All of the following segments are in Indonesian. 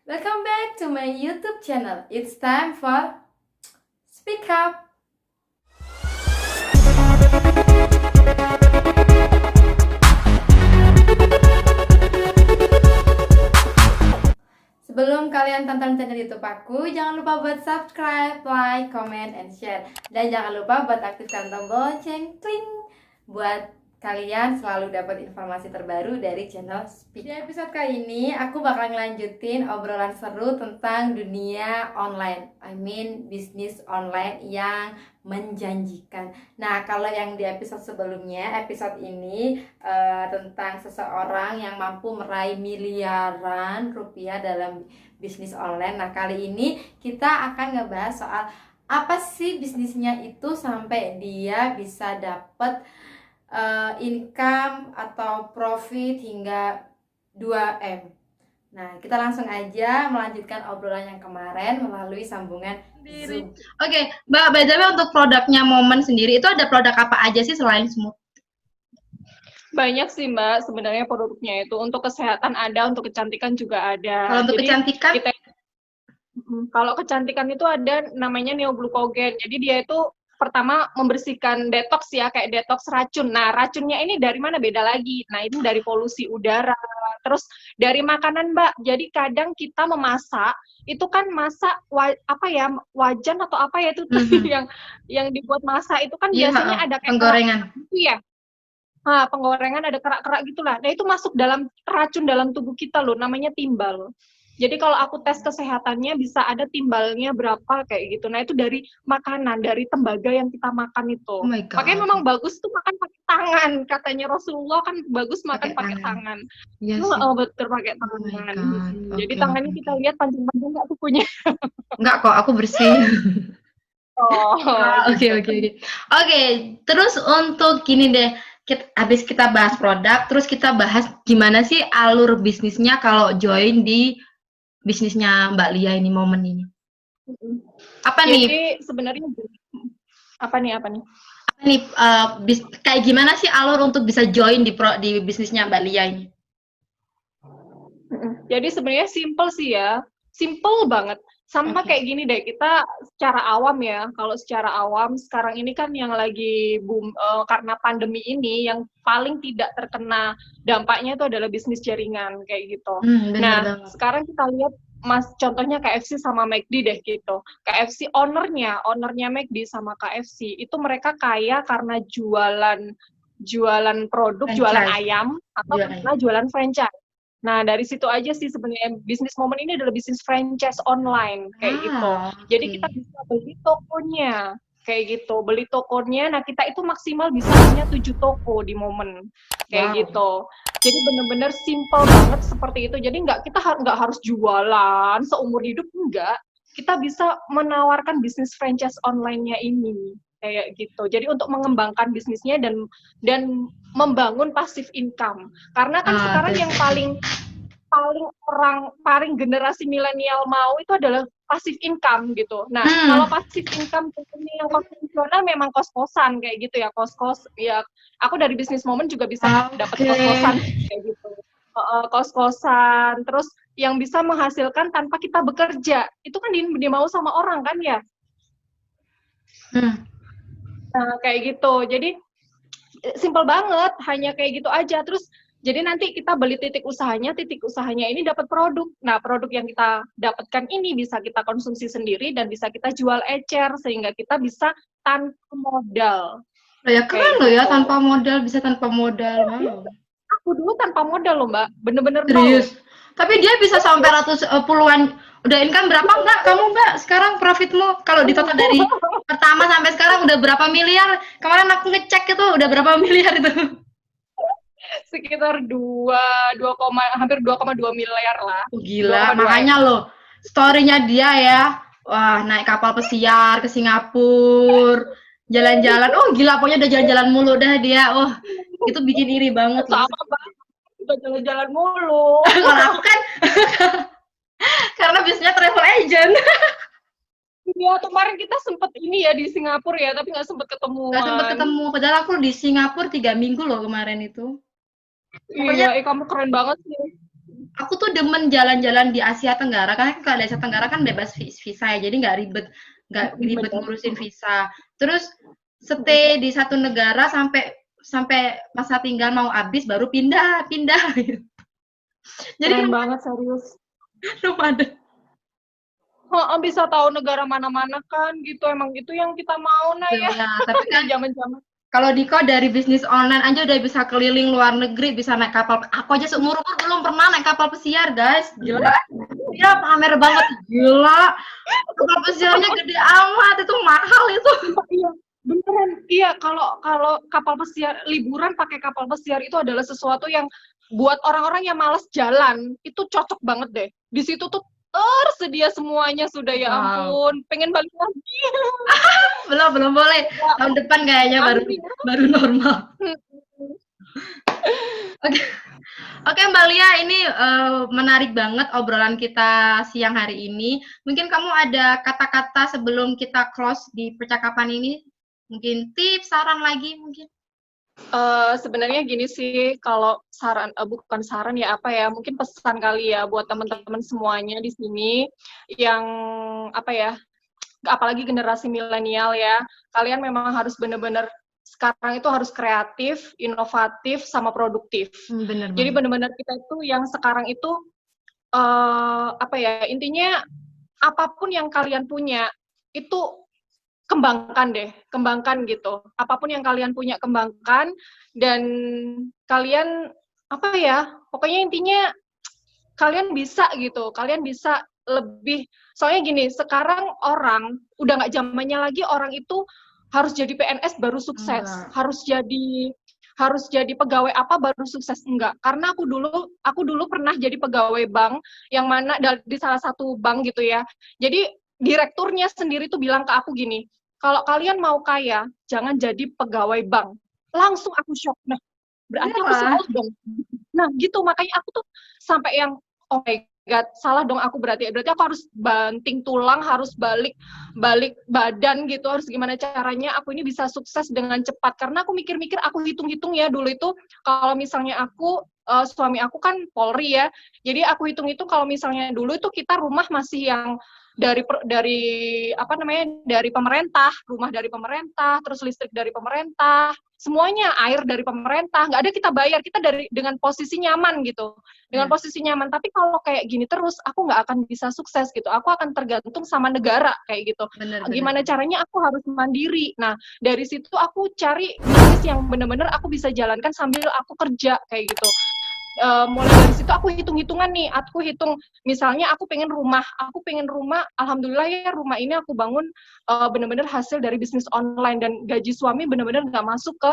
Welcome back to my YouTube channel. It's time for Speak Up. Sebelum kalian tonton channel YouTube aku, jangan lupa buat subscribe, like, comment, and share. Dan jangan lupa buat aktifkan tombol lonceng, kling, buat kalian selalu dapat informasi terbaru dari channel Speak. Di episode kali ini aku bakal ngelanjutin obrolan seru tentang dunia online. Bisnis online yang menjanjikan. Nah, kalau yang di episode sebelumnya, episode ini tentang seseorang yang mampu meraih miliaran rupiah dalam bisnis online. Nah, kali ini kita akan ngebahas soal apa sih bisnisnya itu sampai dia bisa dapat income atau profit hingga 2M. Nah, kita langsung aja melanjutkan obrolan yang kemarin melalui sambungan Zoom. Oke, Mbak, by the way untuk produknya Momen sendiri itu ada produk apa aja sih selain Smooth? Banyak sih Mbak, sebenarnya produknya itu untuk kesehatan ada, untuk kecantikan juga ada. Kalau untuk kecantikan? Kalau kecantikan itu ada namanya neoglukogen. Jadi dia itu pertama membersihkan detox ya, kayak detox racun. Nah, racunnya ini dari mana beda lagi? Nah, ini dari polusi udara. Terus dari makanan, Mbak. Jadi kadang kita memasak, itu kan masak wajan atau apa ya itu yang dibuat masak itu kan biasanya ada kayak penggorengan. Iya. Nah, penggorengan ada kerak-kerak gitulah. Nah, itu masuk dalam racun dalam tubuh kita loh, namanya timbal. Jadi kalau aku tes kesehatannya bisa ada timbalnya berapa kayak gitu. Nah, itu dari makanan, dari tembaga yang kita makan itu. Oh my God. Makanya memang bagus tuh makan pakai tangan. Katanya Rasulullah kan bagus makan pakai tangan. Yes, betul pakai tangan. Jadi tangannya kita lihat panjang-panjang nggak kukunya. Enggak kok, aku bersih. Oke. Oke, terus untuk gini deh, habis kita bahas produk, terus kita bahas gimana sih alur bisnisnya kalau join di bisnisnya Mbak Lia ini, Momen ini. Apa nih? Jadi sebenarnya apa nih? Kayak gimana sih alur untuk bisa join di bisnisnya Mbak Lia ini? Jadi sebenarnya simple sih ya, simple banget. Sama kayak gini deh, kita secara awam ya, kalau secara awam sekarang ini kan yang lagi boom karena pandemi ini, yang paling tidak terkena dampaknya itu adalah bisnis jaringan kayak gitu. Nah, sekarang kita lihat contohnya KFC sama McD deh gitu. KFC ownernya McD sama KFC itu mereka kaya karena jualan produk, franchise. Jualan ayam atau karena jualan franchise. Nah, dari situ aja sih sebenarnya bisnis Momen ini adalah bisnis franchise online kayak gitu. Jadi kita bisa beli tokonya kayak gitu. Beli tokonya, nah kita itu maksimal bisa punya 7 toko di Momen kayak gitu. Jadi benar-benar simple banget seperti itu. Jadi kita nggak harus jualan seumur hidup, enggak. Kita bisa menawarkan bisnis franchise online-nya ini kayak gitu. Jadi untuk mengembangkan bisnisnya dan membangun passive income. Karena kan sekarang yang paling generasi milenial mau itu adalah passive income gitu. Nah, kalau passive income ini yang konvensional memang kos-kosan kayak gitu ya, kos-kos ya. Aku dari bisnis Momen juga bisa dapat kos-kosan kayak gitu. Kos-kosan, terus yang bisa menghasilkan tanpa kita bekerja. Itu kan dimau sama orang kan ya. Nah, kayak gitu. Jadi simple banget, hanya kayak gitu aja. Terus jadi nanti kita beli titik usahanya ini dapat produk. Nah, produk yang kita dapatkan ini bisa kita konsumsi sendiri dan bisa kita jual ecer sehingga kita bisa tanpa modal. Ya keren loh ya, tanpa modal, bisa tanpa modal. Wow. Aku dulu tanpa modal loh, Mbak. Bener-bener serius. Tapi dia bisa sampai puluhan. Udah income berapa Mbak? Kamu Mbak sekarang profitmu kalau ditotal dari pertama sampai sekarang udah berapa miliar? Kemarin aku ngecek itu udah berapa miliar itu? Sekitar hampir 2,2 miliar lah. Gila, makanya loh story-nya dia ya. Wah, naik kapal pesiar ke Singapura, jalan-jalan. Oh gila, pokoknya udah jalan-jalan mulu dah dia. Oh, itu bikin iri banget loh. Sama Mbak, udah jalan-jalan mulu. Kalau aku kan karena bisnisnya travel agent. Iya, kemarin kita sempet ini ya di Singapura ya, tapi nggak sempet ketemu. Nggak sempet ketemu, padahal aku di Singapura 3 minggu loh kemarin itu. Iya, kamu keren banget sih. aku tuh demen jalan-jalan di Asia Tenggara, karena kalau di Asia Tenggara kan bebas visa ya, jadi nggak ribet Bener. ngurusin visa. Terus stay di satu negara sampai masa tinggal mau habis baru pindah gitu. Jadi Keren banget, serius. nomaden. Bisa tahu negara mana-mana kan gitu, emang itu yang kita mau ya. Ya, tapi kan Di zaman-zaman. kalau Diko dari bisnis online aja udah bisa keliling luar negeri, bisa naik kapal. Aku aja seumur-umur belum pernah naik kapal pesiar, guys. Gila. Dia pamer banget. Gila. Kapal pesiarnya gede amat, itu mahal itu. Iya, beneran. Iya, kalau kapal pesiar, liburan pakai kapal pesiar itu adalah sesuatu yang buat orang-orang yang malas jalan, itu cocok banget deh. Di situ tuh tersedia semuanya sudah, ya ampun. Pengen balik lagi. Belum boleh. Tahun depan kayaknya baru normal. Oke, Mbak Lia, ini menarik banget obrolan kita siang hari ini. Mungkin kamu ada kata-kata sebelum kita close di percakapan ini? Mungkin tips, saran lagi mungkin? Sebenarnya gini sih, kalau saran, bukan saran ya, apa ya, mungkin pesan kali ya buat teman-teman semuanya di sini yang apa ya, apalagi generasi milenial ya, kalian memang harus benar-benar sekarang itu harus kreatif, inovatif, sama produktif. Bener Jadi banget. benar-benar kita itu yang sekarang itu apa ya, intinya apapun yang kalian punya itu kembangkan gitu. Apapun yang kalian punya kembangkan, dan kalian apa ya, pokoknya intinya kalian bisa gitu, kalian bisa lebih, soalnya gini, sekarang orang udah nggak zamannya lagi orang itu harus jadi PNS baru sukses, harus jadi pegawai apa baru sukses, enggak. Karena aku dulu pernah jadi pegawai bank, yang mana di salah satu bank gitu ya. Jadi direkturnya sendiri tuh bilang ke aku gini, kalau kalian mau kaya, jangan jadi pegawai bank. Langsung aku shock. Nah, berarti aku salah dong. Nah, gitu. Makanya aku tuh sampai yang, oh my God, salah dong aku berarti. Berarti aku harus banting tulang, harus balik badan gitu. Harus gimana caranya aku ini bisa sukses dengan cepat. Karena aku mikir-mikir, aku hitung-hitung ya dulu itu, kalau misalnya aku, suami aku kan Polri ya. Jadi aku hitung-hitung kalau misalnya dulu itu kita rumah masih yang dari apa namanya, dari pemerintah, rumah dari pemerintah, terus listrik dari pemerintah, semuanya, air dari pemerintah, nggak ada kita bayar, kita dengan posisi nyaman gitu, dengan posisi nyaman. Tapi kalau kayak gini terus, aku nggak akan bisa sukses gitu, aku akan tergantung sama negara kayak gitu. Gimana caranya aku harus mandiri. Nah, dari situ aku cari bisnis yang benar-benar aku bisa jalankan sambil aku kerja kayak gitu. Mulai dari situ aku hitung-hitungan nih, aku hitung misalnya aku pengen rumah, alhamdulillah ya rumah ini aku bangun benar-benar hasil dari bisnis online, dan gaji suami benar-benar nggak masuk ke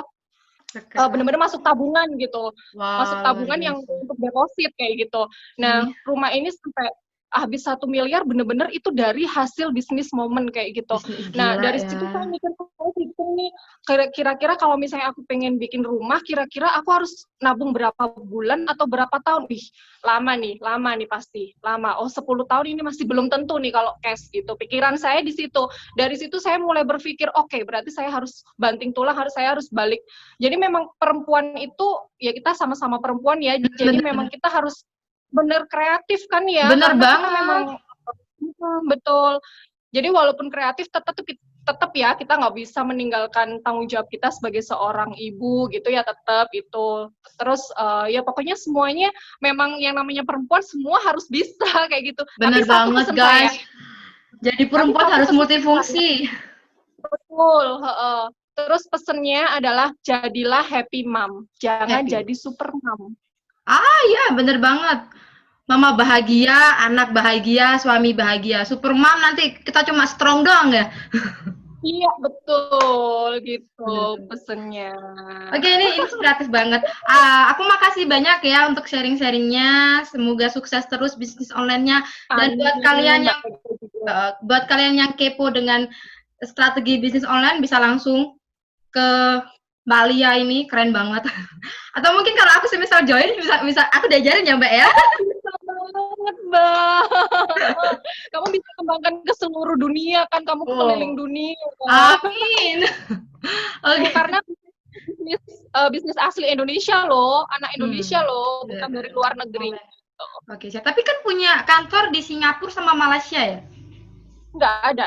benar-benar masuk tabungan gitu, masuk tabungan yang untuk deposit kayak gitu. Nah, rumah ini sampai habis 1 miliar bener-bener itu dari hasil bisnis momen kayak gitu. Nah, dari situ saya mikir, hitung nih, kira-kira kalau misalnya aku pengen bikin rumah, kira-kira aku harus nabung berapa bulan atau berapa tahun? Lama nih pasti, lama. Oh, 10 tahun ini masih belum tentu nih kalau cash gitu. Pikiran saya di situ. Dari situ saya mulai berpikir, oke, berarti saya harus banting tulang, saya harus balik. Jadi memang perempuan itu, ya kita sama-sama perempuan ya, jadi memang kita harus bener kreatif kan ya. Bener banget. Memang betul. Jadi walaupun kreatif, tetap ya kita nggak bisa meninggalkan tanggung jawab kita sebagai seorang ibu gitu ya, tetap itu. Terus ya pokoknya semuanya memang yang namanya perempuan semua harus bisa kayak gitu. Bener banget guys. Jadi perempuan harus multifungsi. Betul. Terus pesennya adalah jadilah happy mom, jangan jadi super mom. Iya, bener banget. Mama bahagia, anak bahagia, suami bahagia. Super mom nanti kita cuma strong doang ya. Iya, betul gitu pesennya. Oke, ini inspiratif banget. Aku makasih banyak ya untuk sharing-sharingnya. Semoga sukses terus bisnis online-nya. Dan buat kalian yang kepo dengan strategi bisnis online, bisa langsung ke Mbak Lia, ini keren banget. Atau mungkin kalau aku semisal join, bisa aku diajarin ya Mbak ya? Bisa banget Mbak. Kamu bisa kembangkan ke seluruh dunia kan, kamu keliling dunia. Amin. Okay. Karena bisnis asli Indonesia loh, anak Indonesia loh, bukan dari luar negeri. Oke, siap. Tapi kan punya kantor di Singapura sama Malaysia ya? Nggak ada,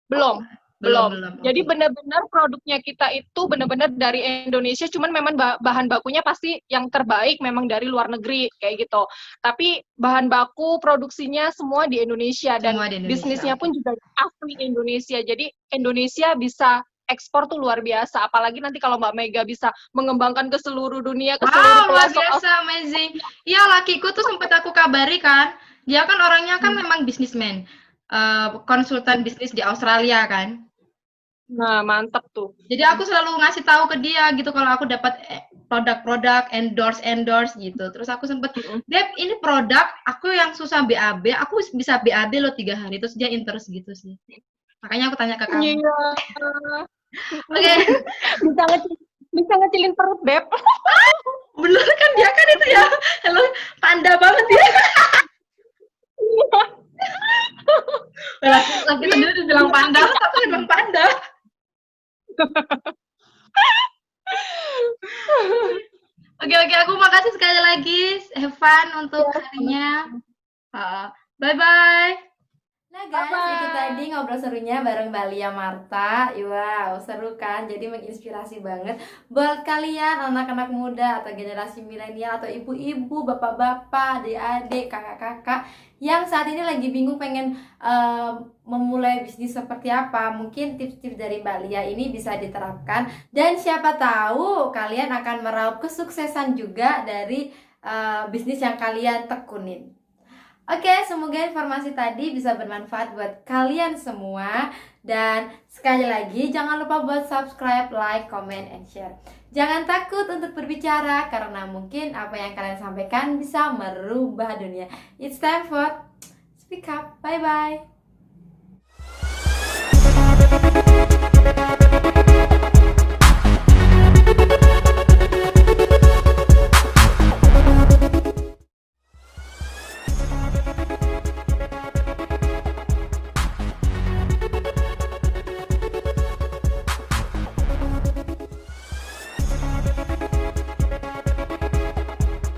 belum. Belum. Jadi Oke. benar-benar produknya kita itu benar-benar dari Indonesia, cuman memang bahan bakunya pasti yang terbaik memang dari luar negeri kayak gitu. Tapi bahan baku produksinya semua di Indonesia dan Semua di Indonesia. bisnisnya Oke. pun juga asli Indonesia. Jadi Indonesia bisa ekspor tuh luar biasa. Apalagi nanti kalau Mbak Mega bisa mengembangkan ke seluruh dunia, ke seluruh Wow, luar pelosok. biasa, amazing. Iya, lakiku tuh sempat aku kabari kan. Dia kan orangnya kan memang bisnismen. Konsultan bisnis di Australia kan. Nah, mantap tuh. Jadi aku selalu ngasih tahu ke dia gitu kalau aku dapat produk-produk endorse gitu. Terus aku sempet, Dep, ini produk aku yang susah BAB, aku bisa BAB loh 3 hari. Terus dia interest gitu sih. Makanya aku tanya ke kamu. Iya. Oke. Bisa ngecilin perut, Beb. Bener kan dia kan itu ya. Halo, panda banget dia. Laki sendiri dibilang panda, tapi memang panda. Oke, aku makasih sekali lagi, Evan, untuk harinya. Bye-bye. Nah guys, itu tadi ngobrol serunya bareng Mbak Lia Marta. Wow, seru kan? Jadi menginspirasi banget buat kalian anak-anak muda atau generasi milenial atau ibu-ibu, bapak-bapak, adik-adik, kakak-kakak yang saat ini lagi bingung pengen memulai bisnis seperti apa. Mungkin tips-tips dari Mbak Lia ini bisa diterapkan dan siapa tahu kalian akan meraup kesuksesan juga dari bisnis yang kalian tekunin. Oke, semoga informasi tadi bisa bermanfaat buat kalian semua. Dan sekali lagi, jangan lupa buat subscribe, like, comment, and share. Jangan takut untuk berbicara, karena mungkin apa yang kalian sampaikan bisa merubah dunia. It's time for Speak Up. Bye-bye.